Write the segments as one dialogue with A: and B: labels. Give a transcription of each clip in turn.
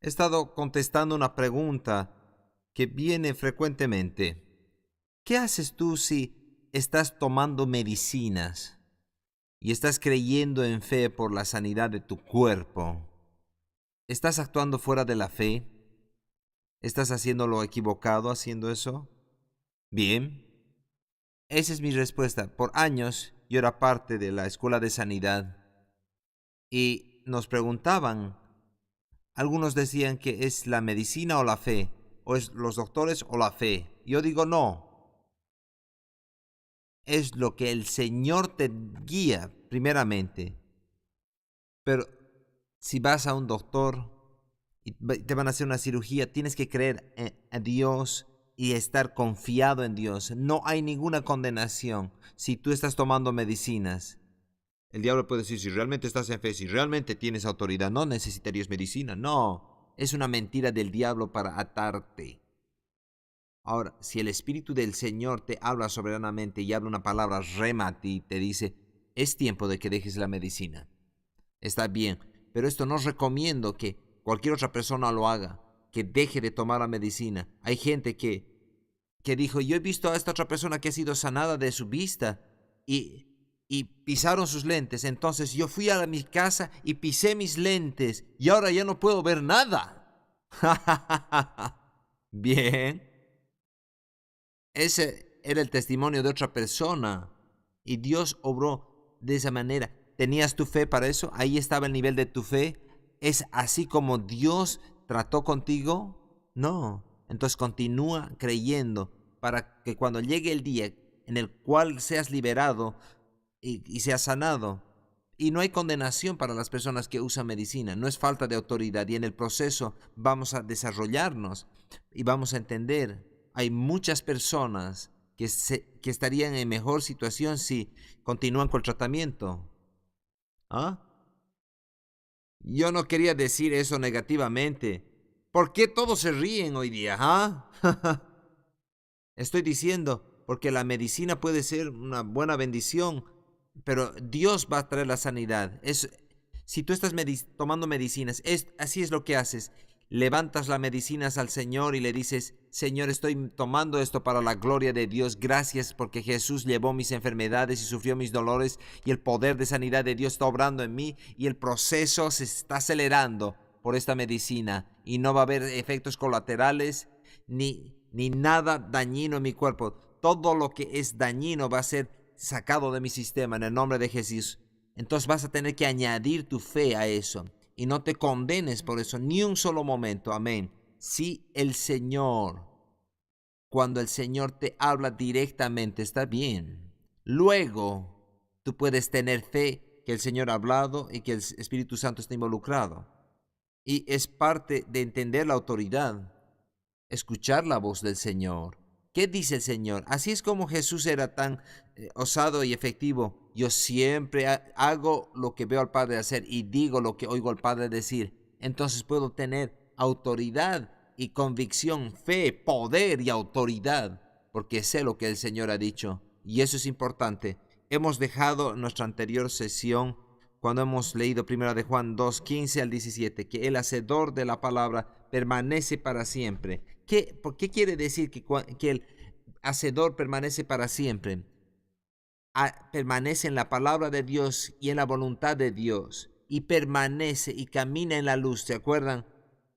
A: He estado contestando una pregunta que viene frecuentemente. ¿Qué haces tú si estás tomando medicinas y estás creyendo en fe por la sanidad de tu cuerpo? ¿Estás actuando fuera de la fe? ¿Estás haciendo lo equivocado haciendo eso? Bien, esa es mi respuesta. Por años yo era parte de la escuela de sanidad y nos preguntaban, algunos decían que es la medicina o la fe, o es los doctores o la fe. Yo digo no, es lo que el Señor te guía primeramente. Pero si vas a un doctor y te van a hacer una cirugía, tienes que creer en Dios y estar confiado en Dios. No hay ninguna condenación si tú estás tomando medicinas. El diablo puede decir, si realmente estás en fe, si realmente tienes autoridad, no necesitarías medicina. No, es una mentira del diablo para atarte. Ahora, si el Espíritu del Señor te habla soberanamente y habla una palabra rema a ti, te dice, es tiempo de que dejes la medicina. Está bien, pero esto no recomiendo que cualquier otra persona lo haga, que deje de tomar la medicina. Hay gente que dijo, yo he visto a esta otra persona que ha sido sanada de su vista y pisaron sus lentes. Entonces yo fui a mi casa y pisé mis lentes y ahora ya no puedo ver nada. Bien, ese era el testimonio de otra persona y Dios obró de esa manera. ¿Tenías tu fe para eso? Ahí estaba el nivel de tu fe. ¿Es así como Dios trató contigo? No. Entonces continúa creyendo para que cuando llegue el día en el cual seas liberado y seas sanado. Y no hay condenación para las personas que usan medicina, no es falta de autoridad y en el proceso vamos a desarrollarnos y vamos a entender. Hay muchas personas que estarían en mejor situación si continúan con el tratamiento. ¿Ah? Yo no quería decir eso negativamente. ¿Por qué todos se ríen hoy día? ¿Ah? Estoy diciendo, porque la medicina puede ser una buena bendición, pero Dios va a traer la sanidad. Si tú estás tomando medicinas, así es lo que haces. Levantas las medicinas al Señor y le dices, Señor, estoy tomando esto para la gloria de Dios. Gracias porque Jesús llevó mis enfermedades y sufrió mis dolores y el poder de sanidad de Dios está obrando en mí y el proceso se está acelerando por esta medicina y no va a haber efectos colaterales ni nada dañino en mi cuerpo. Todo lo que es dañino va a ser sacado de mi sistema en el nombre de Jesús. Entonces vas a tener que añadir tu fe a eso y no te condenes por eso ni un solo momento. Amén. Si el Señor, cuando el Señor te habla directamente, está bien. Luego tú puedes tener fe que el Señor ha hablado y que el Espíritu Santo está involucrado. Y es parte de entender la autoridad, escuchar la voz del Señor. ¿Qué dice el Señor? Así es como Jesús era tan osado y efectivo. Yo siempre hago lo que veo al Padre hacer y digo lo que oigo al Padre decir. Entonces puedo tener autoridad y convicción, fe, poder y autoridad, porque sé lo que el Señor ha dicho. Y eso es importante. Hemos dejado nuestra anterior sesión cuando hemos leído 1 de Juan 2, 15 al 17, que el hacedor de la palabra permanece para siempre. ¿Por qué quiere decir que el hacedor permanece para siempre? Permanece en la palabra de Dios y en la voluntad de Dios y permanece y camina en la luz. ¿Se acuerdan?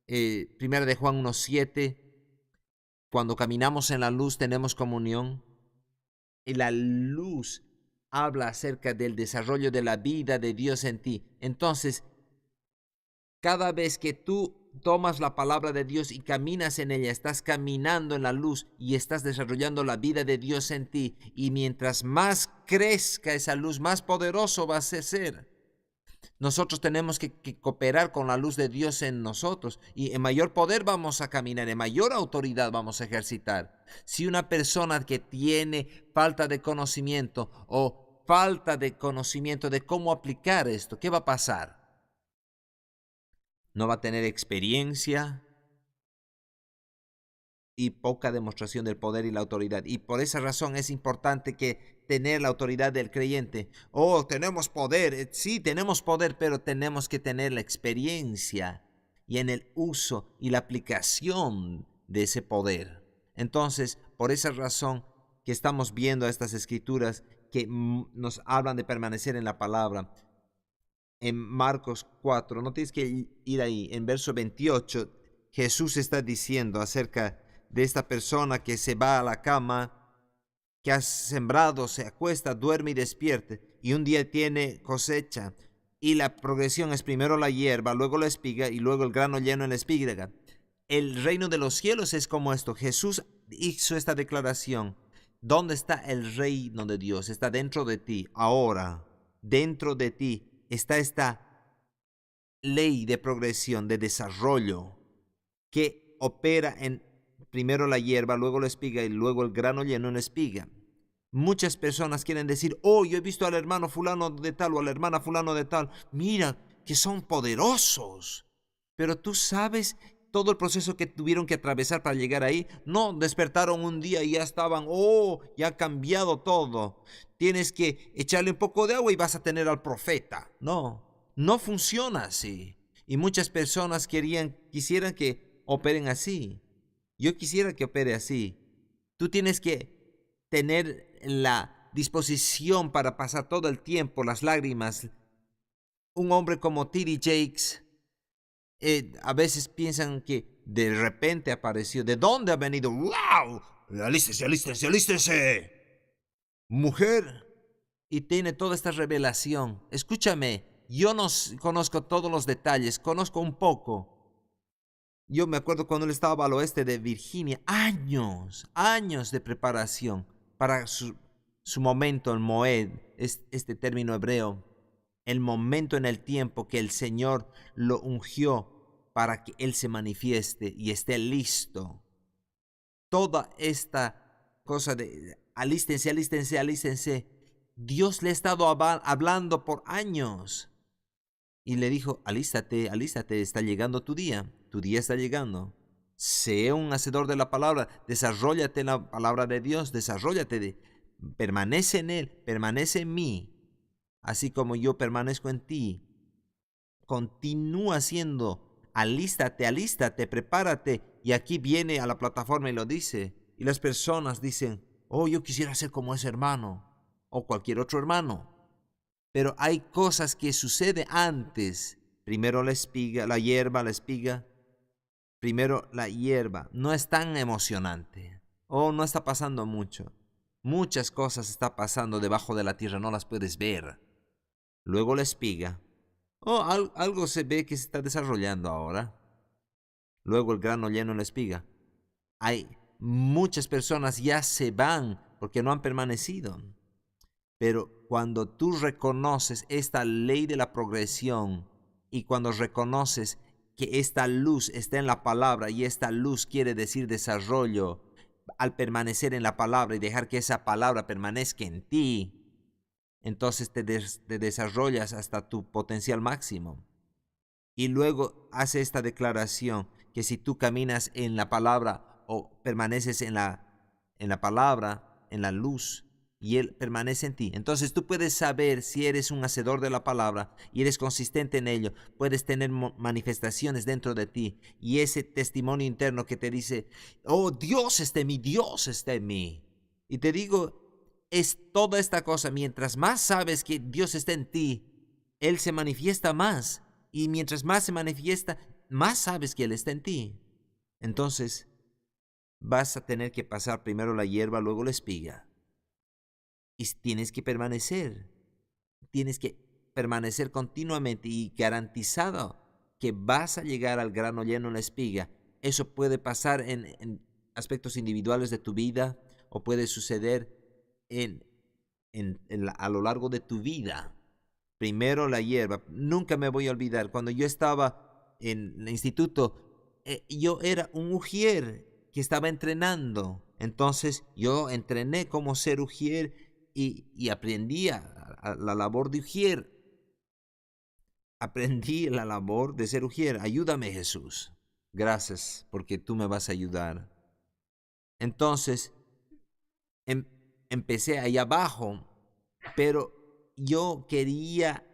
A: 1 de Juan 1:7, cuando caminamos en la luz tenemos comunión y la luz habla acerca del desarrollo de la vida de Dios en ti. Entonces, cada vez que tú tomas la palabra de Dios y caminas en ella, estás caminando en la luz y estás desarrollando la vida de Dios en ti. Y mientras más crezca esa luz, más poderoso vas a ser. Nosotros tenemos que cooperar con la luz de Dios en nosotros y en mayor poder vamos a caminar, en mayor autoridad vamos a ejercitar. Si una persona que tiene falta de conocimiento o falta de conocimiento de cómo aplicar esto, ¿qué va a pasar? No va a tener experiencia y poca demostración del poder y la autoridad. Y por esa razón es importante que tener la autoridad del creyente. Oh, tenemos poder. Sí, tenemos poder, pero tenemos que tener la experiencia y en el uso y la aplicación de ese poder. Entonces, por esa razón que estamos viendo estas escrituras que nos hablan de permanecer en la palabra, en Marcos 4, no tienes que ir ahí, en verso 28, Jesús está diciendo acerca de esta persona que se va a la cama, que ha sembrado, se acuesta, duerme y despierte, y un día tiene cosecha, y la progresión es primero la hierba, luego la espiga, y luego el grano lleno en la espiga. El reino de los cielos es como esto. Jesús hizo esta declaración. ¿Dónde está el reino de Dios? Está dentro de ti. Ahora, dentro de ti está esta ley de progresión, de desarrollo, que opera en primero la hierba, luego la espiga y luego el grano lleno en la espiga. Muchas personas quieren decir, oh, yo he visto al hermano fulano de tal o a la hermana fulano de tal. Mira, que son poderosos. Pero tú sabes todo el proceso que tuvieron que atravesar para llegar ahí. No despertaron un día y ya estaban, oh, ya ha cambiado todo. Tienes que echarle un poco de agua y vas a tener al profeta. No, no funciona así. Y muchas personas quisieran que operen así. Yo quisiera que opere así. Tú tienes que tener la disposición para pasar todo el tiempo, las lágrimas. Un hombre como T.D. Jakes, a veces piensan que de repente apareció. ¿De dónde ha venido? ¡Wow! ¡Alístese, alístese, alístese! Mujer. Y tiene toda esta revelación. Escúchame, yo no conozco todos los detalles, conozco un poco. Yo me acuerdo cuando él estaba al oeste de Virginia, años de preparación para su momento, el Moed, este término hebreo, el momento en el tiempo que el Señor lo ungió para que Él se manifieste y esté listo. Toda esta cosa de alístense, alístense, alístense, Dios le ha estado hablando por años. Y le dijo, alístate, alístate, está llegando tu día está llegando. Sé un hacedor de la palabra, desarróllate en la palabra de Dios, permanece en Él, permanece en mí, así como yo permanezco en ti. Continúa haciendo, alístate, alístate, prepárate. Y aquí viene a la plataforma y lo dice. Y las personas dicen, oh, yo quisiera ser como ese hermano o cualquier otro hermano. Pero hay cosas que suceden antes. Primero la espiga, la hierba, la espiga. Primero la hierba. No es tan emocionante. Oh, no está pasando mucho. Muchas cosas están pasando debajo de la tierra, no las puedes ver. Luego la espiga. Oh, algo se ve que se está desarrollando ahora. Luego el grano lleno en la espiga. Hay muchas personas ya se van porque no han permanecido. Pero cuando tú reconoces esta ley de la progresión y cuando reconoces que esta luz está en la palabra y esta luz quiere decir desarrollo, al permanecer en la palabra y dejar que esa palabra permanezca en ti, entonces te desarrollas hasta tu potencial máximo. Y luego hace esta declaración que si tú caminas en la palabra o permaneces en la palabra, en la luz, y Él permanece en ti. Entonces tú puedes saber si eres un hacedor de la palabra y eres consistente en ello. Puedes tener manifestaciones dentro de ti y ese testimonio interno que te dice, oh, Dios está en mí, Dios está en mí. Y te digo, es toda esta cosa. Mientras más sabes que Dios está en ti, Él se manifiesta más. Y mientras más se manifiesta, más sabes que Él está en ti. Entonces vas a tener que pasar primero la hierba, luego la espiga. Y tienes que permanecer continuamente y garantizado que vas a llegar al grano lleno en la espiga. Eso puede pasar en aspectos individuales de tu vida o puede suceder a lo largo de tu vida. Primero la hierba. Nunca me voy a olvidar, cuando yo estaba en el instituto, yo era un ujier que estaba entrenando. Entonces yo entrené como ser ujier y aprendí a la labor de ujier. Aprendí la labor de ser ujier. Ayúdame, Jesús. Gracias, porque tú me vas a ayudar. Entonces, empecé ahí abajo, pero yo quería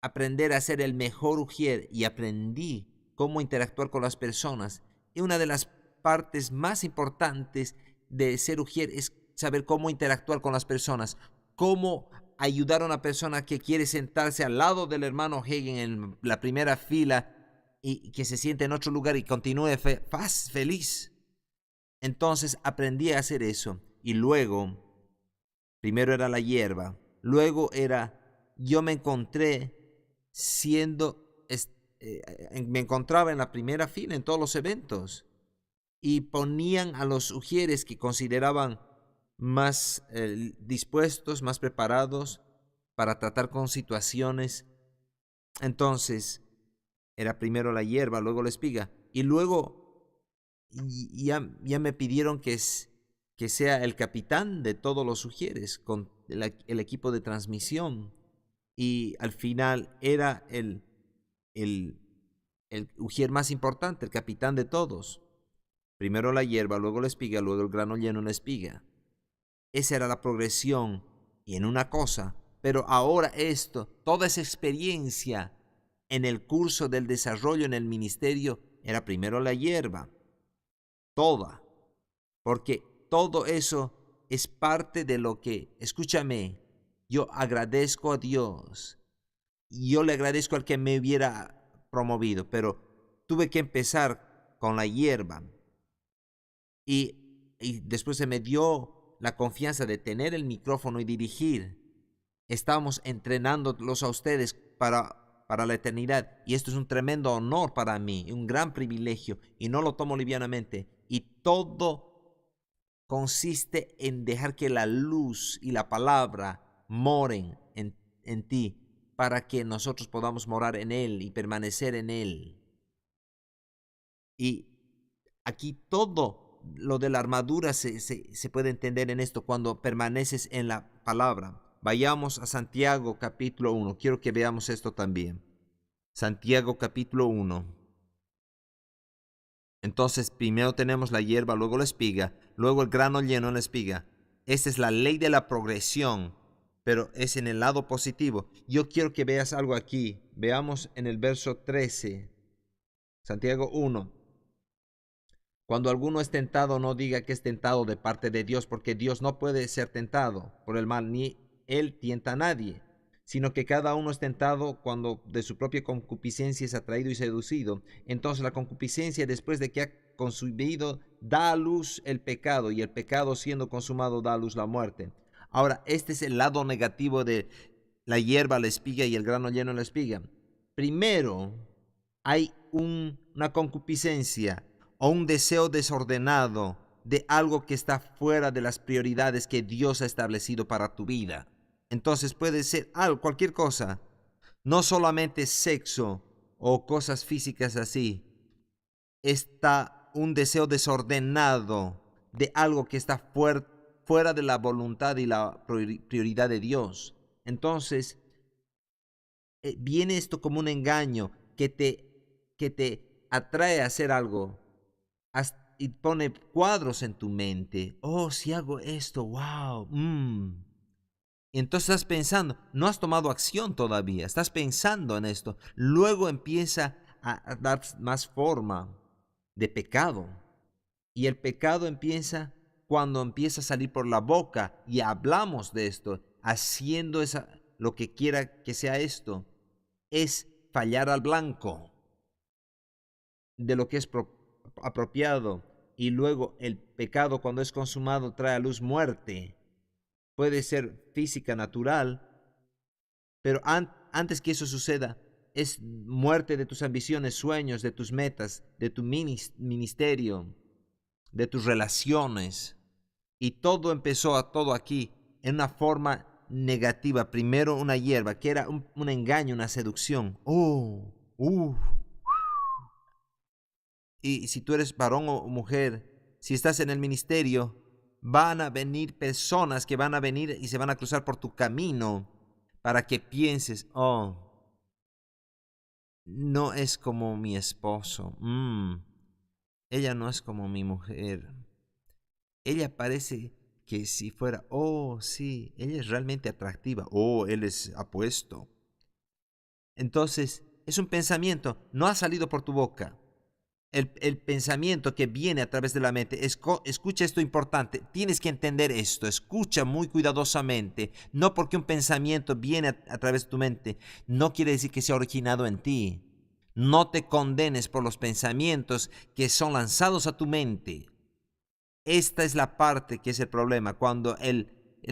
A: aprender a ser el mejor ujier y aprendí cómo interactuar con las personas. Y una de las partes más importantes de ser ujier es saber cómo interactuar con las personas, cómo ayudar a una persona que quiere sentarse al lado del hermano Hagin en la primera fila y que se siente en otro lugar y continúe feliz. Entonces aprendí a hacer eso. Y luego, primero era la hierba, luego era, yo me encontré me encontraba en la primera fila en todos los eventos y ponían a los ujieres que consideraban más dispuestos, más preparados para tratar con situaciones. Entonces, era primero la hierba, luego la espiga. Y luego ya me pidieron que sea el capitán de todos los ujieres con el equipo de transmisión. Y al final era el ujier más importante, el capitán de todos. Primero la hierba, luego la espiga, luego el grano lleno en la espiga. Esa era la progresión y en una cosa. Pero ahora toda esa experiencia en el curso del desarrollo en el ministerio, era primero la hierba. Toda. Porque todo eso es parte de lo que, escúchame, yo agradezco a Dios. Yo le agradezco al que me hubiera promovido, pero tuve que empezar con la hierba. Y después se me dio la confianza de tener el micrófono y dirigir. Estábamos entrenándolos a ustedes para la eternidad. Y esto es un tremendo honor para mí, un gran privilegio. Y no lo tomo livianamente. Y todo consiste en dejar que la luz y la palabra moren en ti, para que nosotros podamos morar en Él y permanecer en Él. Y aquí todo lo de la armadura se puede entender en esto cuando permaneces en la palabra. Vayamos a Santiago capítulo 1. Quiero que veamos esto también. Santiago capítulo 1. Entonces primero tenemos la hierba, luego la espiga, luego el grano lleno en la espiga. Esta es la ley de la progresión, pero es en el lado positivo. Yo quiero que veas algo aquí. Veamos en el verso 13. Santiago 1. Cuando alguno es tentado, no diga que es tentado de parte de Dios, porque Dios no puede ser tentado por el mal, ni Él tienta a nadie, sino que cada uno es tentado cuando de su propia concupiscencia es atraído y seducido. Entonces la concupiscencia, después de que ha consumido, da a luz el pecado, y el pecado, siendo consumado, da a luz la muerte. Ahora, este es el lado negativo de la hierba, la espiga y el grano lleno de la espiga. Primero, hay una concupiscencia o un deseo desordenado de algo que está fuera de las prioridades que Dios ha establecido para tu vida. Entonces puede ser cualquier cosa, no solamente sexo o cosas físicas así. Está un deseo desordenado de algo que está fuera de la voluntad y la prioridad de Dios. Entonces, viene esto como un engaño que te atrae a hacer algo y pone cuadros en tu mente. Oh, si hago esto, wow. Y entonces estás pensando, no has tomado acción todavía, estás pensando en esto. Luego empieza a dar más forma de pecado. Y el pecado empieza cuando empieza a salir por la boca y hablamos de esto, haciendo lo que quiera que sea esto. Es fallar al blanco de lo que es apropiado. Y luego el pecado, cuando es consumado, trae a luz muerte. Puede ser física, natural, pero antes que eso suceda, es muerte de tus ambiciones, sueños, de tus metas, de tu ministerio, de tus relaciones. Y todo aquí en una forma negativa. Primero una hierba, que era un engaño, una seducción. Y si tú eres varón o mujer, si estás en el ministerio, van a venir personas que van a venir y se van a cruzar por tu camino para que pienses, no es como mi esposo. Ella no es como mi mujer. Ella parece que si fuera, sí, ella es realmente atractiva. Él es apuesto. Entonces, es un pensamiento, no ha salido por tu boca. El pensamiento que viene a través de la mente, escucha esto importante, tienes que entender esto, escucha muy cuidadosamente. No porque un pensamiento viene a través de tu mente, no quiere decir que sea originado en ti. No te condenes por los pensamientos que son lanzados a tu mente. Esta es la parte que es el problema, cuando el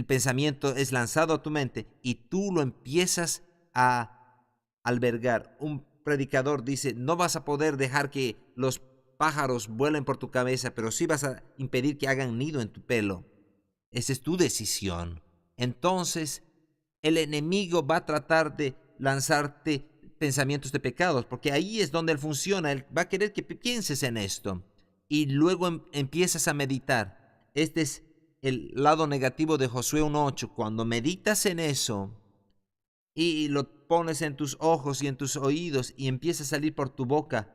A: pensamiento es lanzado a tu mente y tú lo empiezas a albergar. Un predicador dice, no vas a poder dejar que los pájaros vuelen por tu cabeza, pero sí vas a impedir que hagan nido en tu pelo. Esa es tu decisión. Entonces, el enemigo va a tratar de lanzarte pensamientos de pecados, porque ahí es donde él funciona. Él va a querer que pienses en esto y luego empiezas a meditar. Este es el lado negativo de Josué 1:8. Cuando meditas en eso y lo pones en tus ojos y en tus oídos y empieza a salir por tu boca,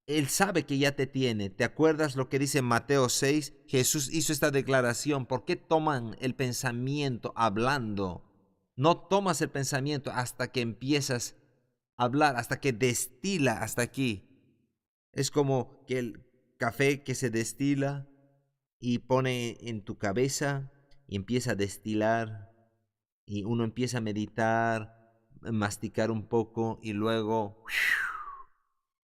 A: él sabe que ya te tiene. ¿Te acuerdas lo que dice Mateo 6? Jesús hizo esta declaración. ¿Por qué toman el pensamiento hablando? No tomas el pensamiento hasta que empiezas a hablar, hasta que destila hasta aquí. Es como que el café que se destila y pone en tu cabeza y empieza a destilar y uno empieza a meditar, masticar un poco y luego,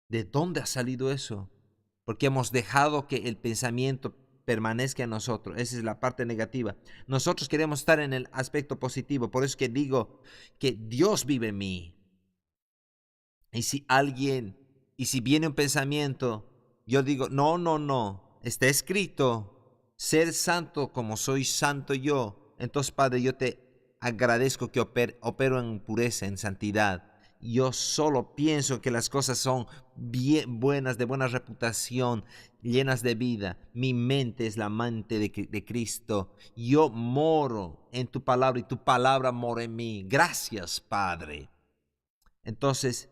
A: ¿de dónde ha salido eso? Porque hemos dejado que el pensamiento permanezca en nosotros. Esa es la parte negativa. Nosotros queremos estar en el aspecto positivo. Por eso es que digo que Dios vive en mí. Y si viene un pensamiento, yo digo, no, está escrito, ser santo como soy santo yo. Entonces, Padre, yo te agradezco que opero en pureza, en santidad. Yo solo pienso que las cosas son bien buenas, de buena reputación, llenas de vida. Mi mente es la mente de Cristo. Yo moro en tu palabra y tu palabra mora en mí. Gracias, Padre. Entonces,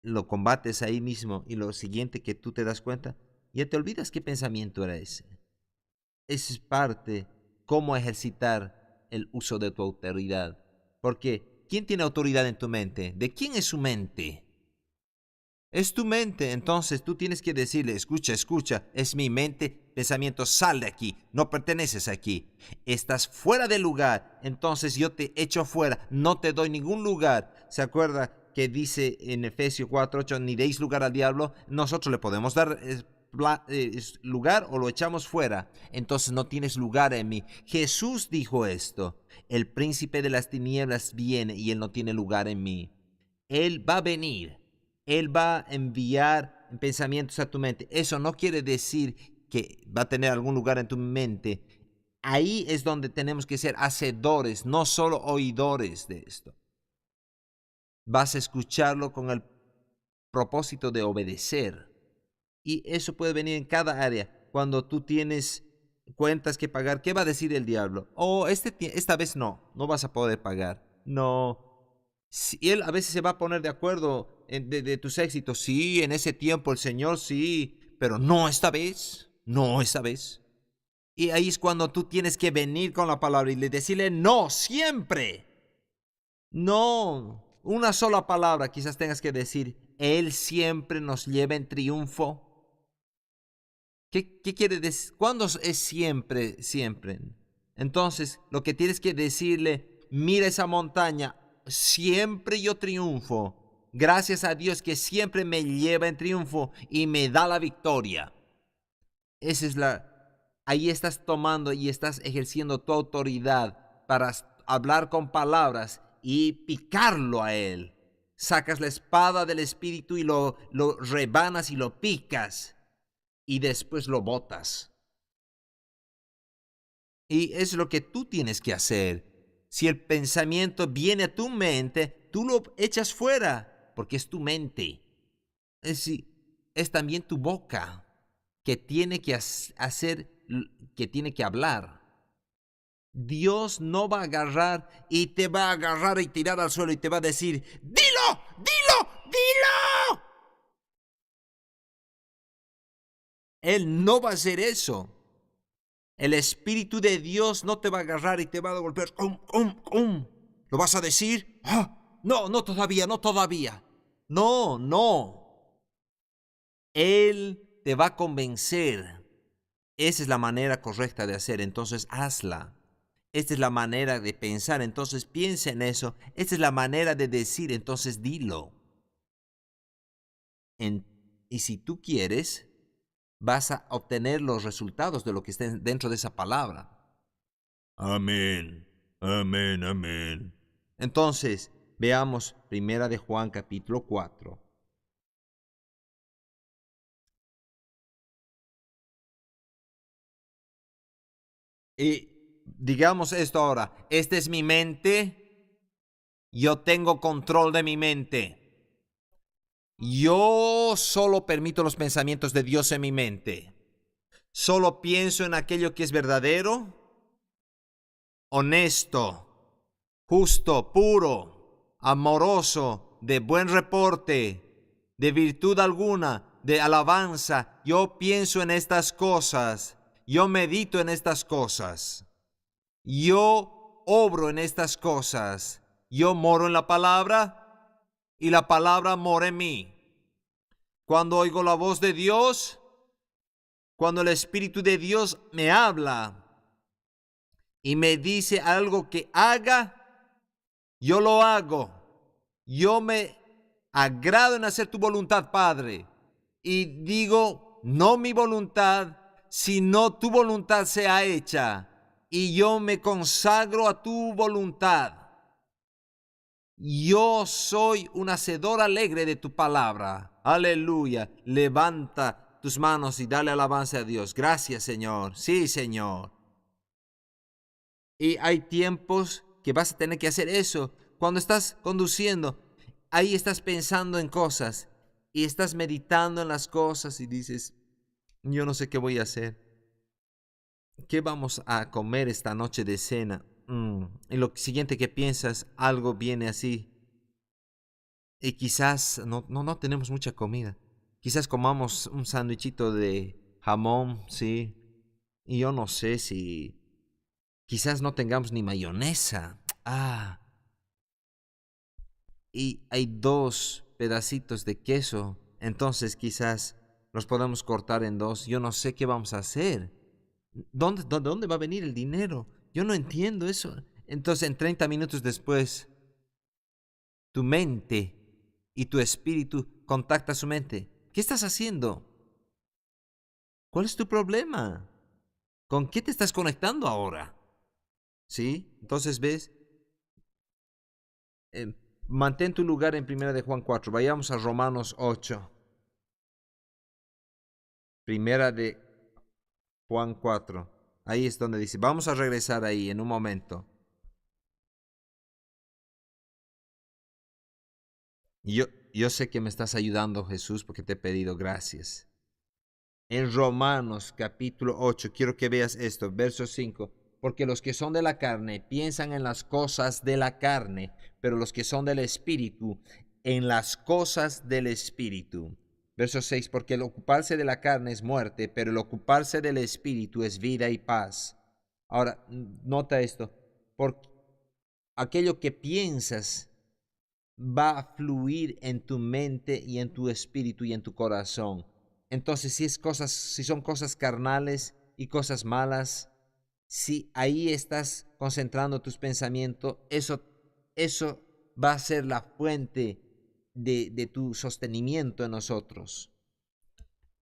A: lo combates ahí mismo y lo siguiente que tú te das cuenta, ya te olvidas qué pensamiento era ese. Esa es parte, cómo ejercitar el uso de tu autoridad. Porque, ¿quién tiene autoridad en tu mente? ¿De quién es su mente? Es tu mente, entonces tú tienes que decirle, escucha, es mi mente, pensamiento, sal de aquí, no perteneces aquí, estás fuera del lugar, entonces yo te echo fuera, no te doy ningún lugar. ¿Se acuerda que dice en Efesios 4:8, ni deis lugar al diablo? Nosotros le podemos dar lugar o lo echamos fuera, entonces no tienes lugar en mí. Jesús dijo esto, el príncipe de las tinieblas viene y él no tiene lugar en mí. Él va a venir. Él va a enviar pensamientos a tu mente. Eso no quiere decir que va a tener algún lugar en tu mente. Ahí es donde tenemos que ser hacedores, no solo oidores de esto. Vas a escucharlo con el propósito de obedecer. Y eso puede venir en cada área. Cuando tú tienes cuentas que pagar, ¿qué va a decir el diablo? Oh, esta vez no vas a poder pagar. No. Si él a veces se va a poner de acuerdo de tus éxitos. Sí, en ese tiempo el Señor sí, pero no esta vez. No esta vez. Y ahí es cuando tú tienes que venir con la palabra y decirle no, siempre. No, una sola palabra quizás tengas que decir. Él siempre nos lleva en triunfo. ¿Qué quiere decir? ¿Cuándo es siempre, siempre? Entonces, lo que tienes que decirle, mira esa montaña, siempre yo triunfo. Gracias a Dios que siempre me lleva en triunfo y me da la victoria. Esa es ahí estás tomando y estás ejerciendo tu autoridad para hablar con palabras y picarlo a él. Sacas la espada del espíritu y lo rebanas y lo picas. Y después lo botas. Y es lo que tú tienes que hacer. Si el pensamiento viene a tu mente, tú lo echas fuera, porque es tu mente. Es también tu boca que tiene que hacer, que tiene que hablar. Dios no va a agarrar y te va a agarrar y tirar al suelo y te va a decir, ¡dilo! Él no va a hacer eso. El Espíritu de Dios no te va a agarrar y te va a golpear. ¿Lo vas a decir? No todavía. No, no. Él te va a convencer. Esa es la manera correcta de hacer, entonces hazla. Esta es la manera de pensar, entonces piensa en eso. Esta es la manera de decir, entonces dilo. Y si tú quieres, vas a obtener los resultados de lo que esté dentro de esa palabra. Amén, amén, amén. Entonces, veamos 1 Juan capítulo 4. Y digamos esto ahora, esta es mi mente, yo tengo control de mi mente. Yo solo permito los pensamientos de Dios en mi mente. Solo pienso en aquello que es verdadero, honesto, justo, puro, amoroso, de buen reporte, de virtud alguna, de alabanza. Yo pienso en estas cosas. Yo medito en estas cosas. Yo obro en estas cosas. Yo moro en la palabra y la palabra mora en mí. Cuando oigo la voz de Dios, cuando el Espíritu de Dios me habla y me dice algo que haga, yo lo hago. Yo me agrado en hacer tu voluntad, Padre. Y digo, no mi voluntad, sino tu voluntad sea hecha. Y yo me consagro a tu voluntad. Yo soy un hacedor alegre de tu palabra. Aleluya. Levanta tus manos y dale alabanza a Dios. Gracias, Señor. Sí, Señor. Y hay tiempos que vas a tener que hacer eso. Cuando estás conduciendo, ahí estás pensando en cosas y estás meditando en las cosas y dices, yo no sé qué voy a hacer. ¿Qué vamos a comer esta noche de cena? Y lo siguiente que piensas, algo viene así. Y quizás no tenemos mucha comida. Quizás comamos un sándwichito de jamón, sí. Y yo no sé si quizás no tengamos ni mayonesa. Y hay 2 pedacitos de queso. Entonces quizás los podemos cortar en 2. Yo no sé qué vamos a hacer. ¿Dónde va a venir el dinero? Yo no entiendo eso. Entonces, en 30 minutos después, tu mente y tu espíritu contacta su mente. ¿Qué estás haciendo? ¿Cuál es tu problema? ¿Con qué te estás conectando ahora? ¿Sí? Entonces, ¿ves? Eh, Mantén tu lugar en 1 Juan 4. Vayamos a Romanos 8. 1 Juan 4. Ahí es donde dice, vamos a regresar ahí en un momento. Yo sé que me estás ayudando, Jesús, porque te he pedido gracias. En Romanos capítulo 8, quiero que veas esto, verso 5. Porque los que son de la carne piensan en las cosas de la carne, pero los que son del Espíritu, en las cosas del Espíritu. Verso 6, porque el ocuparse de la carne es muerte, pero el ocuparse del Espíritu es vida y paz. Ahora, nota esto, porque aquello que piensas va a fluir en tu mente y en tu espíritu y en tu corazón. Entonces, si son cosas carnales y cosas malas, si ahí estás concentrando tus pensamientos, eso va a ser la fuente de tu sostenimiento en nosotros.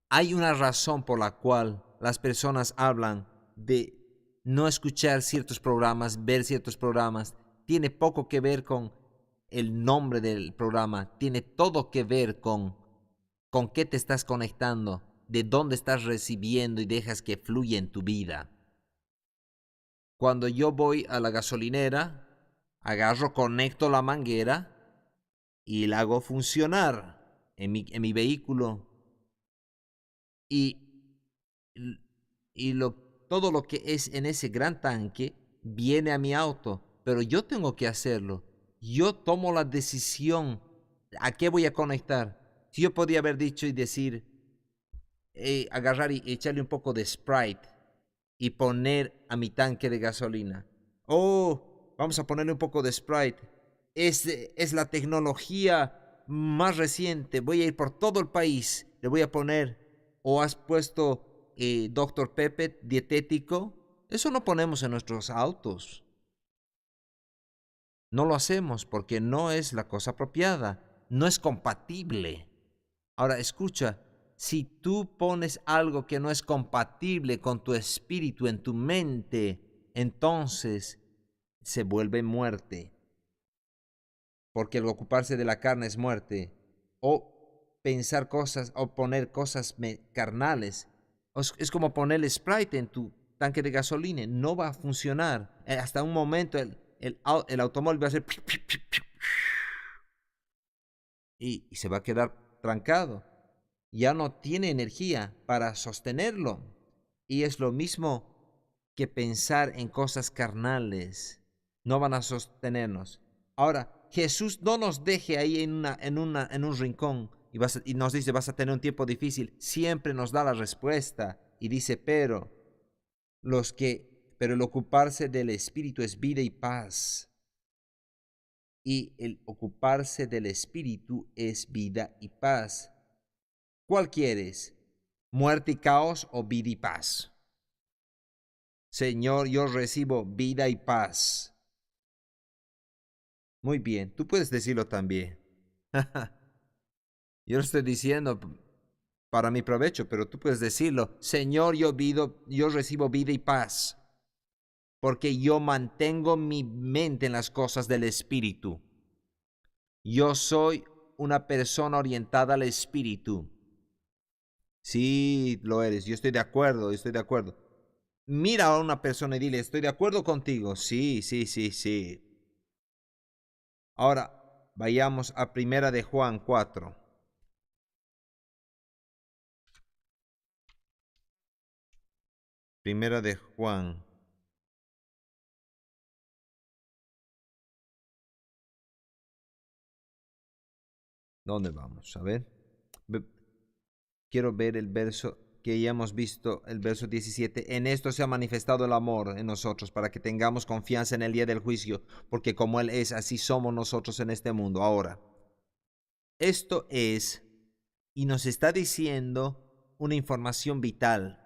A: Hay una razón por la cual las personas hablan de no escuchar ciertos programas, ver ciertos programas. Tiene poco que ver con el nombre del programa, tiene todo que ver con qué te estás conectando, de dónde estás recibiendo y dejas que fluya en tu vida. Cuando yo voy a la gasolinera, agarro, conecto la manguera y la hago funcionar en mi vehículo. Y, y todo lo que es en ese gran tanque viene a mi auto, pero yo tengo que hacerlo. Yo tomo la decisión a qué voy a conectar. Si yo podía haber dicho y decir, agarrar y echarle un poco de Sprite y poner a mi tanque de gasolina. Oh, vamos a ponerle un poco de Sprite. Es la tecnología más reciente, voy a ir por todo el país, le voy a poner, o has puesto Dr. Pepper dietético. Eso no ponemos en nuestros autos. No lo hacemos porque no es la cosa apropiada, no es compatible. Ahora escucha, si tú pones algo que no es compatible con tu espíritu en tu mente, entonces se vuelve muerte. Porque el ocuparse de la carne es muerte. O pensar cosas o poner cosas carnales. Es como poner Sprite en tu tanque de gasolina. No va a funcionar. Hasta un momento el automóvil va a hacer y se va a quedar trancado. Ya no tiene energía para sostenerlo. Y es lo mismo que pensar en cosas carnales. No van a sostenernos. Ahora, Jesús no nos deje ahí en un rincón y nos dice, vas a tener un tiempo difícil. Siempre nos da la respuesta y dice, pero el ocuparse del Espíritu es vida y paz. Y el ocuparse del Espíritu es vida y paz. ¿Cuál quieres? ¿Muerte y caos o vida y paz? Señor, yo recibo vida y paz. Muy bien, tú puedes decirlo también. Yo lo estoy diciendo para mi provecho, pero tú puedes decirlo. Señor, yo recibo vida y paz, porque yo mantengo mi mente en las cosas del Espíritu. Yo soy una persona orientada al Espíritu. Sí, lo eres. Yo estoy de acuerdo, estoy de acuerdo. Mira a una persona y dile, estoy de acuerdo contigo. Sí, sí, sí, sí. Ahora, vayamos a Primera de Juan 4. Primera de Juan. ¿Dónde vamos? A ver. Quiero ver el verso que ya hemos visto, el verso 17. En esto se ha manifestado el amor en nosotros, para que tengamos confianza en el día del juicio, porque como Él es, así somos nosotros en este mundo. Ahora, esto es, y nos está diciendo una información vital,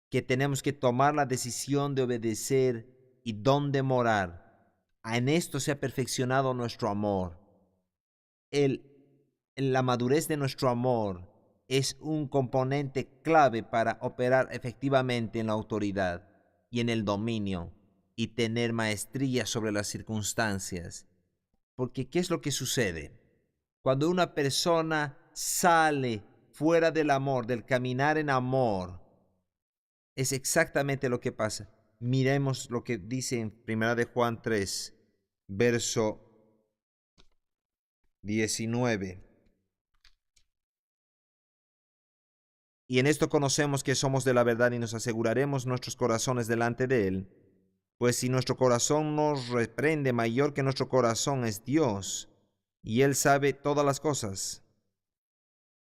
A: que tenemos que tomar la decisión de obedecer y dónde morar. En esto se ha perfeccionado nuestro amor. La madurez de nuestro amor es un componente clave para operar efectivamente en la autoridad y en el dominio y tener maestría sobre las circunstancias. Porque ¿qué es lo que sucede? Cuando una persona sale fuera del amor, del caminar en amor, es exactamente lo que pasa. Miremos lo que dice en 1 de Juan 3, verso 19. Y en esto conocemos que somos de la verdad y nos aseguraremos nuestros corazones delante de Él. Pues si nuestro corazón nos reprende, mayor que nuestro corazón es Dios, y Él sabe todas las cosas.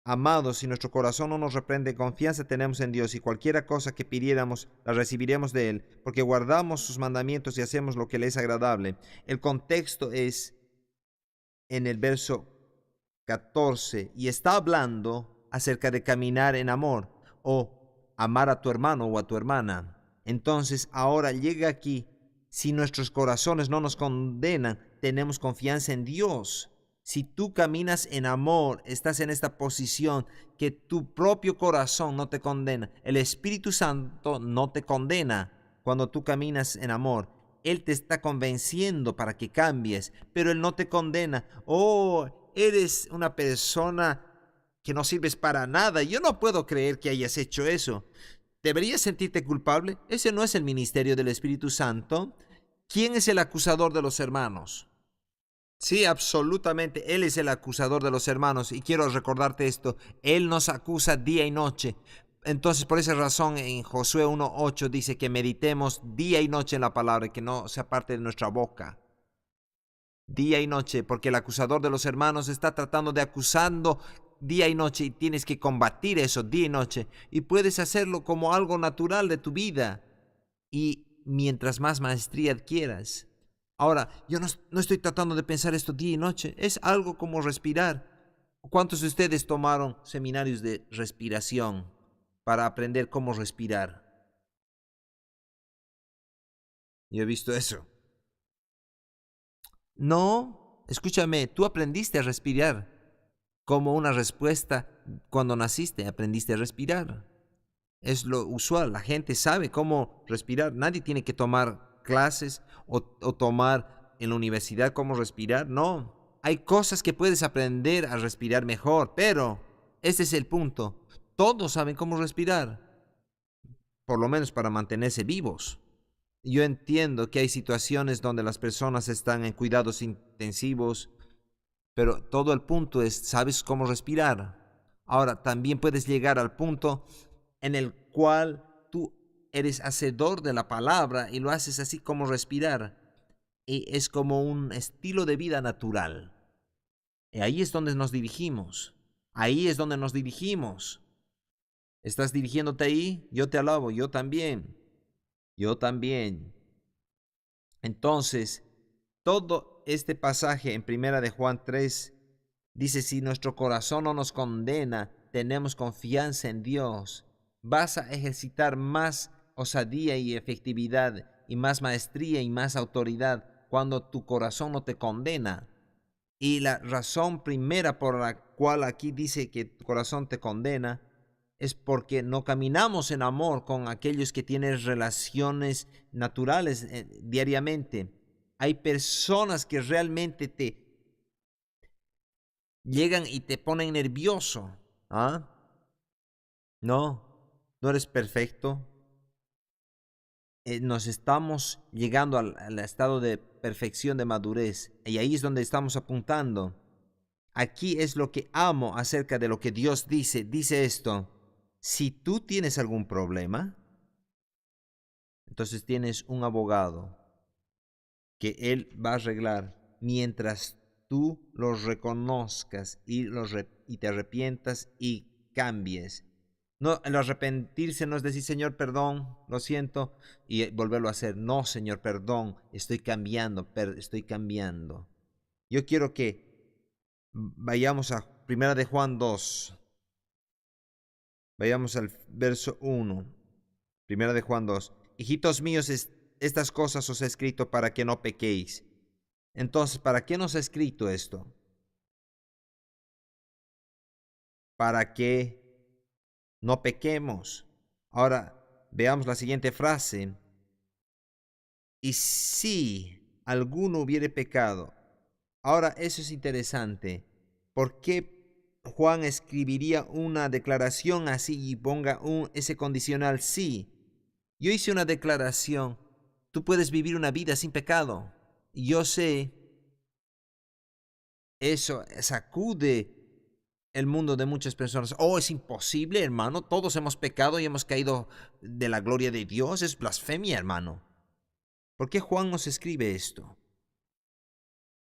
A: Amados, si nuestro corazón no nos reprende, confianza tenemos en Dios, y cualquiera cosa que pidiéramos, la recibiremos de Él, porque guardamos sus mandamientos y hacemos lo que le es agradable. El contexto es en el verso 14, y está hablando acerca de caminar en amor, o amar a tu hermano o a tu hermana. Entonces ahora llega aquí, si nuestros corazones no nos condenan, tenemos confianza en Dios. Si tú caminas en amor, estás en esta posición que tu propio corazón no te condena. El Espíritu Santo no te condena cuando tú caminas en amor. Él te está convenciendo para que cambies, pero Él no te condena. Oh, eres una persona que no sirves para nada. Yo no puedo creer que hayas hecho eso. ¿Deberías sentirte culpable? Ese no es el ministerio del Espíritu Santo. ¿Quién es el acusador de los hermanos? Sí, absolutamente. Él es el acusador de los hermanos. Y quiero recordarte esto. Él nos acusa día y noche. Entonces, por esa razón, en Josué 1:8 dice que meditemos día y noche en la palabra, que no sea parte de nuestra boca. Día y noche, porque el acusador de los hermanos está tratando de acusando día y noche, y tienes que combatir eso día y noche. Y puedes hacerlo como algo natural de tu vida. Y mientras más maestría adquieras, Ahora, yo no estoy tratando de pensar esto día y noche. Es algo como respirar. ¿Cuántos de ustedes tomaron seminarios de respiración para aprender cómo respirar? Yo he visto eso. No, escúchame, tú aprendiste a respirar como una respuesta cuando naciste, aprendiste a respirar. Es lo usual, la gente sabe cómo respirar. Nadie tiene que tomar clases o tomar en la universidad cómo respirar. No, hay cosas que puedes aprender a respirar mejor, pero este es el punto. Todos saben cómo respirar, por lo menos para mantenerse vivos. Yo entiendo que hay situaciones donde las personas están en cuidados intensivos, pero todo el punto es, ¿sabes cómo respirar? Ahora, también puedes llegar al punto en el cual tú eres hacedor de la palabra y lo haces así como respirar. Y es como un estilo de vida natural. Y ahí es donde nos dirigimos. Ahí es donde nos dirigimos. ¿Estás dirigiéndote ahí? Yo te alabo, yo también. Yo también. Entonces, todo este pasaje en Primera de Juan 3 dice, si nuestro corazón no nos condena, tenemos confianza en Dios. Vas a ejercitar más osadía y efectividad y más maestría y más autoridad cuando tu corazón no te condena. Y la razón primera por la cual aquí dice que tu corazón te condena es porque no caminamos en amor con aquellos que tienen relaciones naturales diariamente. Hay personas que realmente te llegan y te ponen nervioso. ¿Ah? No, no eres perfecto. Nos estamos llegando al estado de perfección, de madurez. Y ahí es donde estamos apuntando. Aquí es lo que amo acerca de lo que Dios dice. Dice esto, si tú tienes algún problema, entonces tienes un abogado que él va a arreglar mientras tú los reconozcas y te arrepientas y cambies. No, el arrepentirse no es decir, Señor, perdón, lo siento, y volverlo a hacer. No, Señor, perdón, estoy cambiando, estoy cambiando. Yo quiero que vayamos a Primera de Juan 2. Vayamos al verso 1. Primera de Juan 2. Hijitos míos, estas cosas os he escrito para que no pequéis. Entonces, ¿para qué nos ha escrito esto? Para que no pequemos. Ahora, veamos la siguiente frase. Y si alguno hubiere pecado. Ahora, eso es interesante. ¿Por qué Juan escribiría una declaración así y ponga ese condicional sí? Yo hice una declaración. Tú puedes vivir una vida sin pecado. Y yo sé, eso sacude el mundo de muchas personas. Oh, es imposible, hermano. Todos hemos pecado y hemos caído de la gloria de Dios. Es blasfemia, hermano. ¿Por qué Juan nos escribe esto?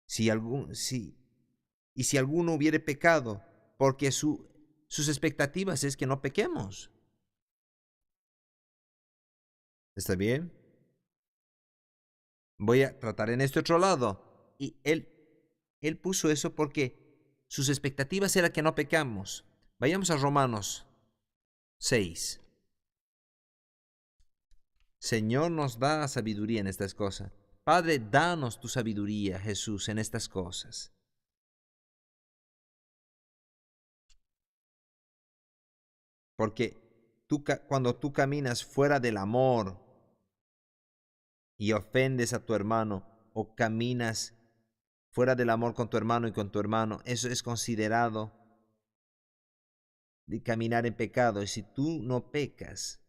A: Y si alguno hubiere pecado, porque sus expectativas es que no pequemos. ¿Está bien? Voy a tratar en este otro lado. Y él puso eso porque sus expectativas era que no pecamos. Vayamos a Romanos 6. Señor nos da sabiduría en estas cosas. Padre, danos tu sabiduría, Jesús, en estas cosas. Porque cuando tú caminas fuera del amor y ofendes a tu hermano, o caminas fuera del amor con tu hermano y con tu hermano, eso es considerado de caminar en pecado. Y si tú no pecas,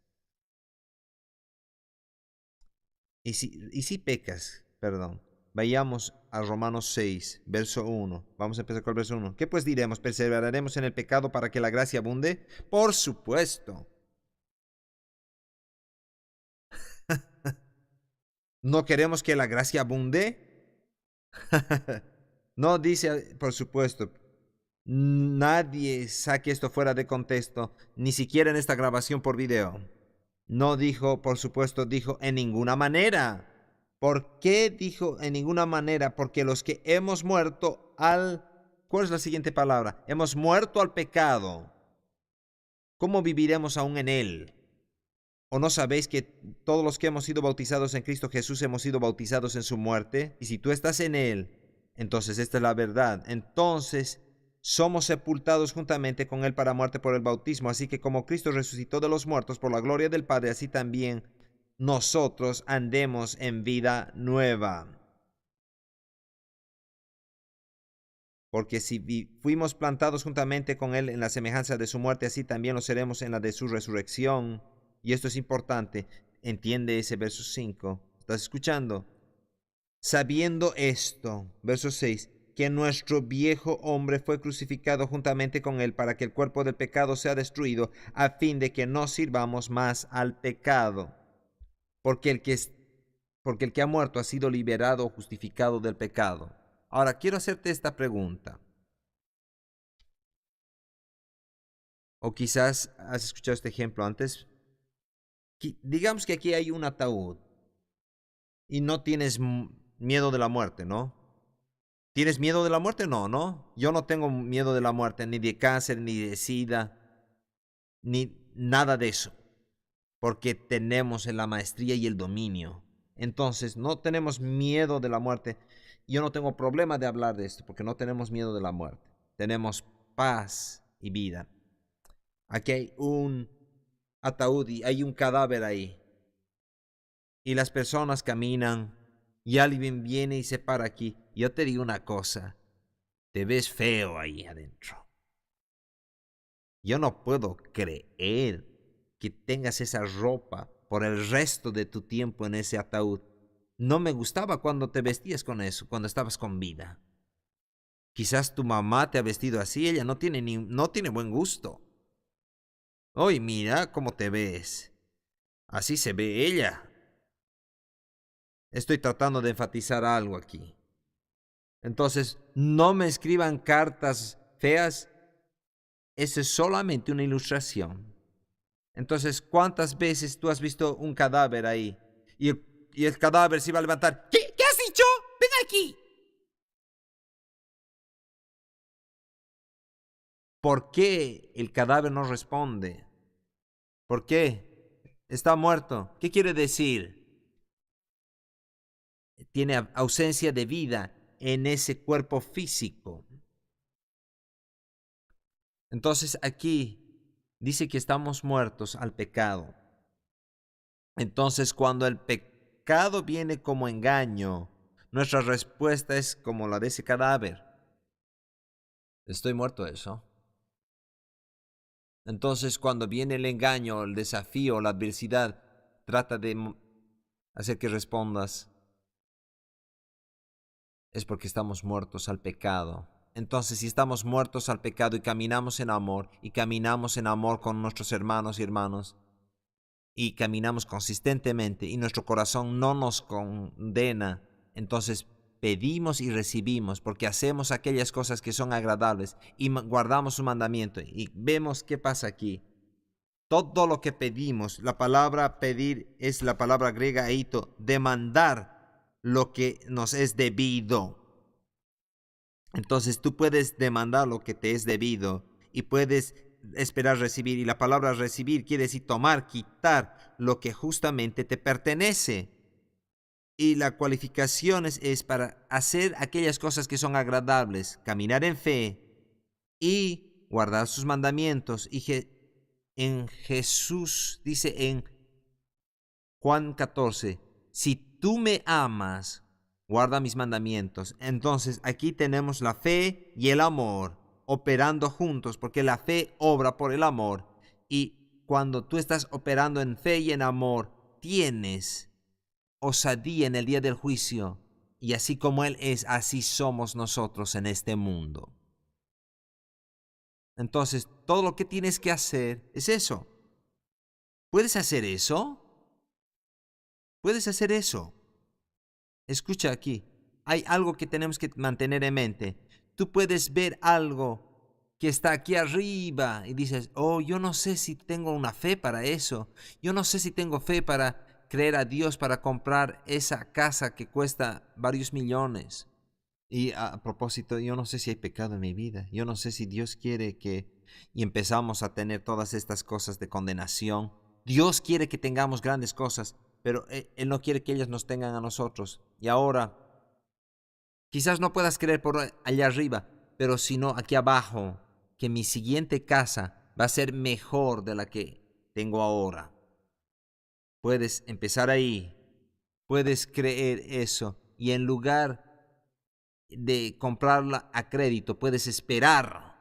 A: y si pecas, perdón, vayamos a Romanos 6, verso 1. Vamos a empezar con el verso 1. ¿Qué pues diremos? ¿Perseveraremos en el pecado para que la gracia abunde? Por supuesto. ¿No queremos que la gracia abunde? No dice, por supuesto. Nadie saque esto fuera de contexto, ni siquiera en esta grabación por video. No dijo, por supuesto, dijo en ninguna manera. ¿Por qué dijo en ninguna manera? Porque los que hemos muerto al... ¿Cuál es la siguiente palabra? Hemos muerto al pecado. ¿Cómo viviremos aún en él? ¿O no sabéis que todos los que hemos sido bautizados en Cristo Jesús hemos sido bautizados en su muerte? Y si tú estás en él, entonces esta es la verdad. Entonces somos sepultados juntamente con él para muerte por el bautismo. Así que como Cristo resucitó de los muertos por la gloria del Padre, así también nosotros andemos en vida nueva. Porque si fuimos plantados juntamente con él en la semejanza de su muerte, así también lo seremos en la de su resurrección. Y esto es importante. Entiende ese verso 5. ¿Estás escuchando? Sabiendo esto, verso 6, que nuestro viejo hombre fue crucificado juntamente con él para que el cuerpo del pecado sea destruido, a fin de que no sirvamos más al pecado. Porque el que ha muerto ha sido liberado o justificado del pecado. Ahora, quiero hacerte esta pregunta. O quizás has escuchado este ejemplo antes. Digamos que aquí hay un ataúd y no tienes miedo de la muerte, ¿no? ¿Tienes miedo de la muerte? No, ¿no? Yo no tengo miedo de la muerte, ni de cáncer, ni de sida, ni nada de eso, porque tenemos la maestría y el dominio. Entonces, no tenemos miedo de la muerte. Yo no tengo problema de hablar de esto, porque no tenemos miedo de la muerte. Tenemos paz y vida. Aquí hay un ataúd y hay un cadáver ahí. Y las personas caminan y alguien viene y se para aquí. Yo te digo una cosa, te ves feo ahí adentro. Yo no puedo creer que tengas esa ropa por el resto de tu tiempo en ese ataúd. No me gustaba cuando te vestías con eso, cuando estabas con vida. Quizás tu mamá te ha vestido así, ella no tiene buen gusto. Hoy mira cómo te ves. Así se ve ella. Estoy tratando de enfatizar algo aquí. Entonces, no me escriban cartas feas. Eso es solamente una ilustración. Entonces, ¿cuántas veces tú has visto un cadáver ahí? Y el cadáver se iba a levantar. ¿Qué has dicho? Ven aquí. ¿Por qué el cadáver no responde? ¿Por qué? Está muerto. ¿Qué quiere decir? Tiene ausencia de vida en ese cuerpo físico. Entonces aquí dice que estamos muertos al pecado. Entonces cuando el pecado viene como engaño, nuestra respuesta es como la de ese cadáver. Estoy muerto de eso. Entonces cuando viene el engaño, el desafío, la adversidad, trata de hacer que respondas. Es porque estamos muertos al pecado. Entonces, si estamos muertos al pecado y caminamos en amor con nuestros hermanos y hermanas, y caminamos consistentemente y nuestro corazón no nos condena, entonces pedimos y recibimos porque hacemos aquellas cosas que son agradables y guardamos su mandamiento. Y vemos qué pasa aquí. Todo lo que pedimos, la palabra pedir es la palabra griega eito, demandar lo que nos es debido. Entonces tú puedes demandar lo que te es debido y puedes esperar recibir. Y la palabra recibir quiere decir tomar, quitar lo que justamente te pertenece. Y la cualificación es para hacer aquellas cosas que son agradables, caminar en fe y guardar sus mandamientos. Y en Jesús dice en Juan 14, si tú me amas, guarda mis mandamientos. Entonces aquí tenemos la fe y el amor operando juntos, porque la fe obra por el amor. Y cuando tú estás operando en fe y en amor, tienes osadía en el día del juicio. Y así como Él es, así somos nosotros en este mundo. Entonces, todo lo que tienes que hacer es eso. ¿Puedes hacer eso? ¿Puedes hacer eso? Escucha aquí, hay algo que tenemos que mantener en mente. Tú puedes ver algo que está aquí arriba y dices, oh, yo no sé si tengo una fe para eso. Yo no sé si tengo fe para creer a Dios para comprar esa casa que cuesta varios millones. Y a propósito, yo no sé si hay pecado en mi vida. Yo no sé si Dios quiere que... Y empezamos a tener todas estas cosas de condenación. Dios quiere que tengamos grandes cosas, pero Él no quiere que ellas nos tengan a nosotros. Y ahora, quizás no puedas creer por allá arriba, pero sino aquí abajo, que mi siguiente casa va a ser mejor de la que tengo ahora. Puedes empezar ahí, puedes creer eso, y en lugar de comprarla a crédito, puedes esperar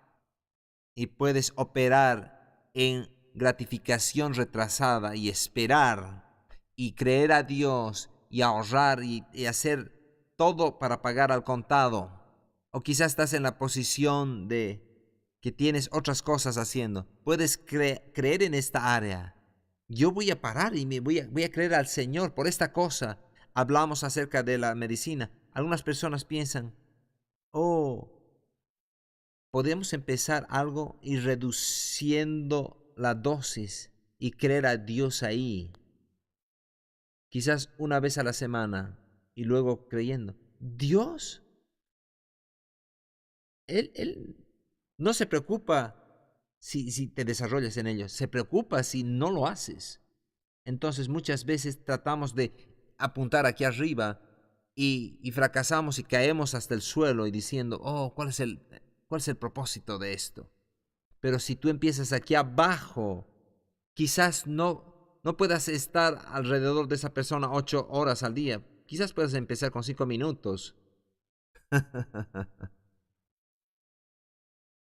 A: y puedes operar en gratificación retrasada y esperar y creer a Dios y ahorrar y hacer todo para pagar al contado. O quizás estás en la posición de que tienes otras cosas haciendo. Puedes creer en esta área. Yo voy a parar y voy a creer al Señor por esta cosa. Hablamos acerca de la medicina. Algunas personas piensan, oh, podemos empezar algo y reduciendo la dosis y creer a Dios ahí. Quizás una vez a la semana y luego creyendo. Dios, Él no se preocupa si te desarrollas en ello, se preocupa si no lo haces. Entonces muchas veces tratamos de apuntar aquí arriba y fracasamos y caemos hasta el suelo y diciendo, oh, ¿cuál es el propósito de esto? Pero si tú empiezas aquí abajo, quizás no puedas estar alrededor de esa persona 8 horas al día. Quizás puedas empezar con 5 minutos.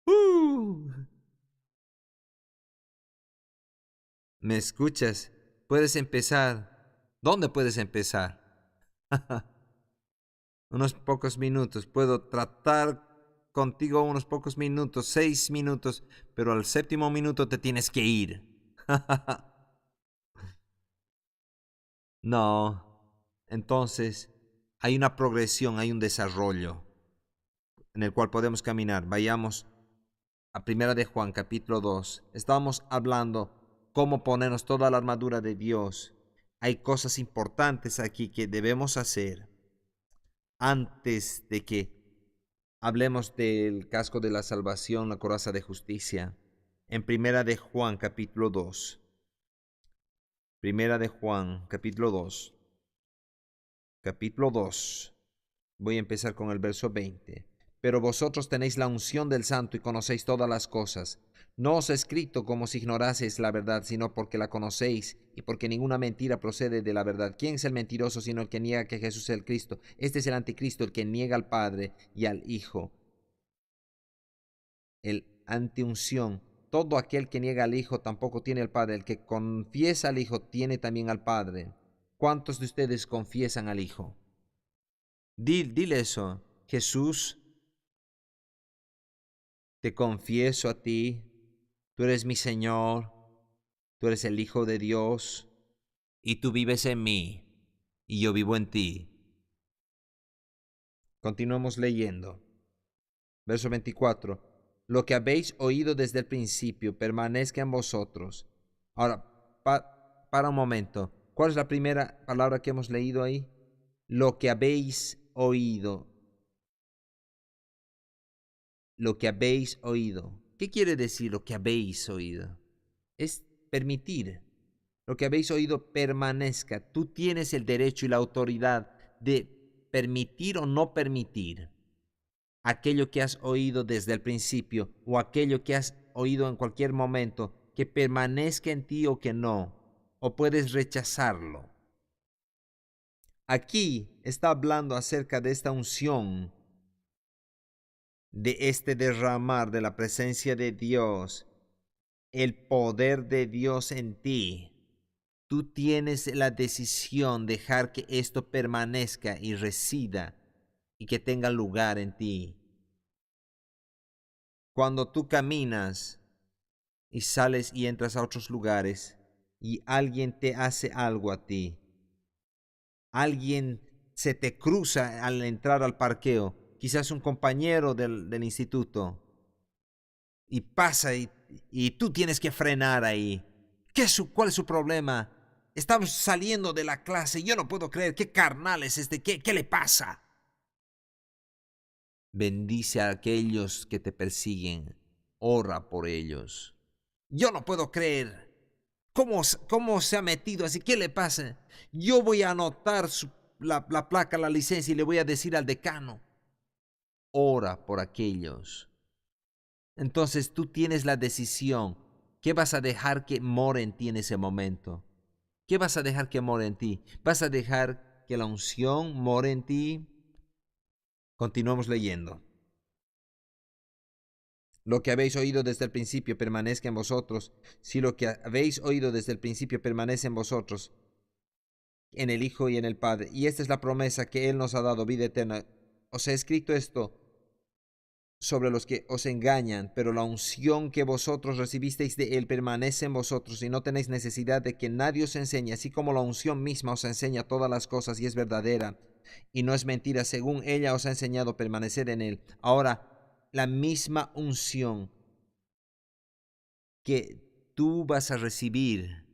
A: uh. ¿Me escuchas? Puedes empezar. ¿Dónde puedes empezar? Unos pocos minutos. Puedo tratar contigo unos pocos minutos, 6 minutos, pero al 7º minuto te tienes que ir. No. Entonces, hay una progresión, hay un desarrollo en el cual podemos caminar. Vayamos a 1 de Juan, capítulo 2. Estábamos hablando cómo ponernos toda la armadura de Dios. Hay cosas importantes aquí que debemos hacer antes de que hablemos del casco de la salvación, la coraza de justicia. En 1 de Juan, capítulo 2. 1 de Juan, capítulo 2. Capítulo 2. Voy a empezar con el verso 20. Pero vosotros tenéis la unción del Santo y conocéis todas las cosas. No os he escrito como si ignoraseis la verdad, sino porque la conocéis y porque ninguna mentira procede de la verdad. ¿Quién es el mentiroso sino el que niega que Jesús es el Cristo? Este es el anticristo, el que niega al Padre y al Hijo. El antiunción. Todo aquel que niega al Hijo tampoco tiene al Padre. El que confiesa al Hijo tiene también al Padre. ¿Cuántos de ustedes confiesan al Hijo? Dile eso. Jesús, te confieso a ti, tú eres mi Señor, tú eres el Hijo de Dios, y tú vives en mí, y yo vivo en ti. Continuamos leyendo. Verso 24. Lo que habéis oído desde el principio permanezca en vosotros. Ahora, para un momento. ¿Cuál es la primera palabra que hemos leído ahí? Lo que habéis oído. Lo que habéis oído. ¿Qué quiere decir lo que habéis oído? Es permitir. Lo que habéis oído permanezca. Tú tienes el derecho y la autoridad de permitir o no permitir aquello que has oído desde el principio o aquello que has oído en cualquier momento que permanezca en ti o que no, o puedes rechazarlo. Aquí está hablando acerca de esta unción, de este derramar de la presencia de Dios, el poder de Dios en ti. Tú tienes la decisión de dejar que esto permanezca y resida y que tenga lugar en ti. Cuando tú caminas y sales y entras a otros lugares y alguien te hace algo a ti, alguien se te cruza al entrar al parqueo, quizás un compañero del instituto, y pasa y tú tienes que frenar ahí. ¿Cuál es su problema? Estamos saliendo de la clase. Yo no puedo creer. ¿Qué carnal es este? ¿Qué le pasa? Bendice a aquellos que te persiguen. Ora por ellos. Yo no puedo creer. ¿Cómo se ha metido así? ¿Qué le pasa? Yo voy a anotar la placa, la licencia y le voy a decir al decano. Ora por aquellos. Entonces tú tienes la decisión. ¿Qué vas a dejar que more en ti en ese momento? ¿Qué vas a dejar que more en ti? ¿Vas a dejar que la unción more en ti? Continuamos leyendo. Lo que habéis oído desde el principio permanezca en vosotros. Si lo que habéis oído desde el principio permanece en vosotros, en el Hijo y en el Padre. Y esta es la promesa que Él nos ha dado, vida eterna. Os he escrito esto sobre los que os engañan, pero la unción que vosotros recibisteis de Él permanece en vosotros y no tenéis necesidad de que nadie os enseñe, así como la unción misma os enseña todas las cosas y es verdadera y no es mentira, según ella os ha enseñado permanecer en Él. Ahora, la misma unción que tú vas a recibir,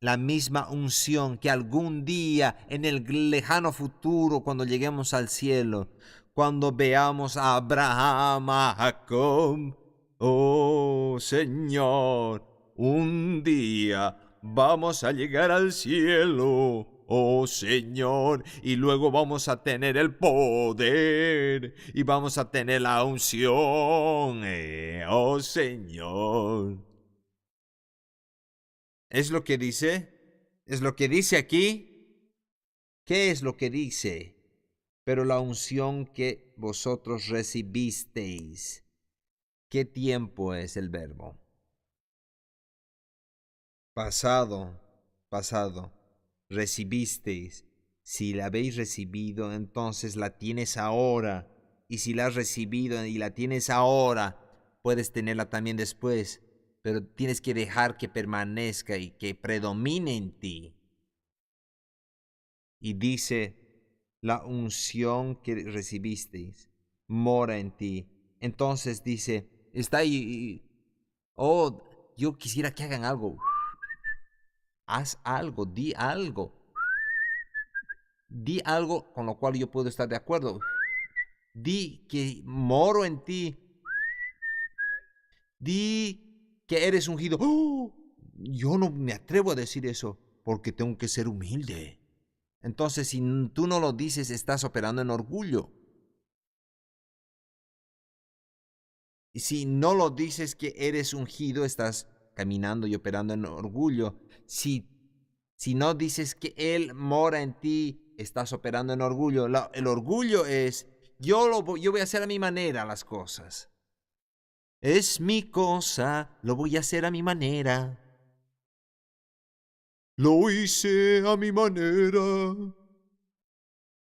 A: la misma unción que algún día en el lejano futuro, cuando lleguemos al cielo, cuando veamos a Abraham, a Jacob, oh Señor, un día vamos a llegar al cielo, oh Señor, y luego vamos a tener el poder y vamos a tener la unción, oh Señor. ¿Es lo que dice? ¿Es lo que dice aquí? ¿Qué es lo que dice? Pero la unción que vosotros recibisteis. ¿Qué tiempo es el verbo? Pasado, pasado. Recibisteis. Si la habéis recibido, entonces la tienes ahora. Y si la has recibido y la tienes ahora, puedes tenerla también después. Pero tienes que dejar que permanezca y que predomine en ti. Y dice, la unción que recibisteis mora en ti. Entonces dice, está ahí, oh, yo quisiera que hagan algo. Haz algo, di algo. Di algo con lo cual yo puedo estar de acuerdo. Di que moro en ti. Di que eres ungido. ¡Oh! Yo no me atrevo a decir eso porque tengo que ser humilde. Entonces, si tú no lo dices, estás operando en orgullo. Y si no lo dices que eres ungido, estás caminando y operando en orgullo. Si no dices que Él mora en ti, estás operando en orgullo. El orgullo es, yo voy a hacer a mi manera las cosas. Es mi cosa, lo voy a hacer a mi manera. Lo hice a mi manera.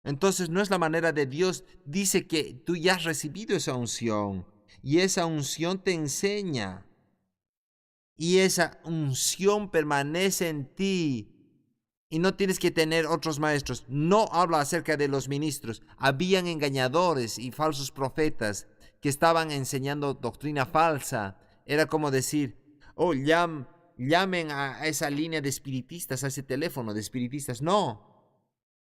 A: Entonces no es la manera de Dios. Dice que tú ya has recibido esa unción. Y esa unción te enseña. Y esa unción permanece en ti. Y no tienes que tener otros maestros. No habla acerca de los ministros. Habían engañadores y falsos profetas que estaban enseñando doctrina falsa. Era como decir, oh, llamen a esa línea de espiritistas, a ese teléfono de espiritistas. No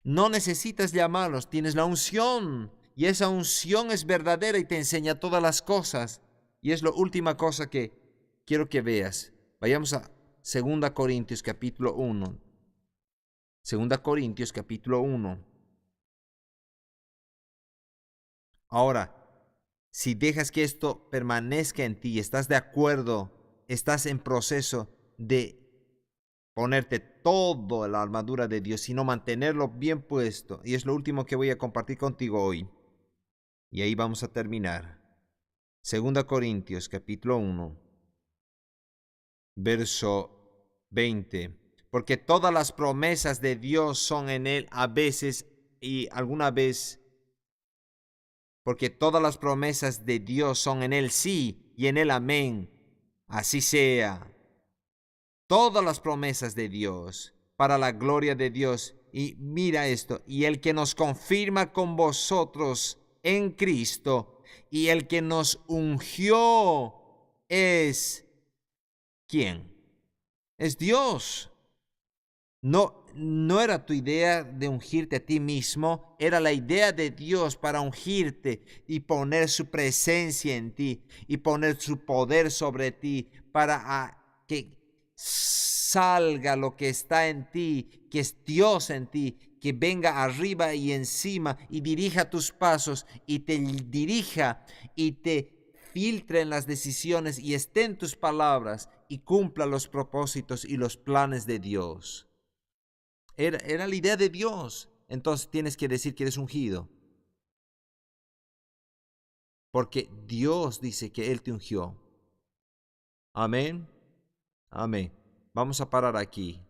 A: necesitas llamarlos. Tienes la unción. Y esa unción es verdadera y te enseña todas las cosas. Y es la última cosa que quiero que veas. Vayamos a 2 Corintios capítulo 1. 2 Corintios capítulo 1. Ahora, si dejas que esto permanezca en ti, estás de acuerdo, estás en proceso de ponerte toda la armadura de Dios, sino mantenerlo bien puesto. Y es lo último que voy a compartir contigo hoy. Y ahí vamos a terminar. 2 Corintios capítulo 1, verso 20. Porque todas las promesas de Dios son en Él a veces y alguna vez. Porque todas las promesas de Dios son en Él sí y en Él amén. Así sea. Todas las promesas de Dios para la gloria de Dios. Y mira esto, y el que nos confirma con vosotros en Cristo y el que nos ungió es ¿quién? Es Dios. No era tu idea de ungirte a ti mismo, era la idea de Dios para ungirte y poner su presencia en ti y poner su poder sobre ti para que salga lo que está en ti, que es Dios en ti, que venga arriba y encima y dirija tus pasos y te dirija y te filtre en las decisiones y esté en tus palabras y cumpla los propósitos y los planes de Dios. Era la idea de Dios. Entonces tienes que decir que eres ungido. Porque Dios dice que Él te ungió. Amén. Amén. Vamos a parar aquí.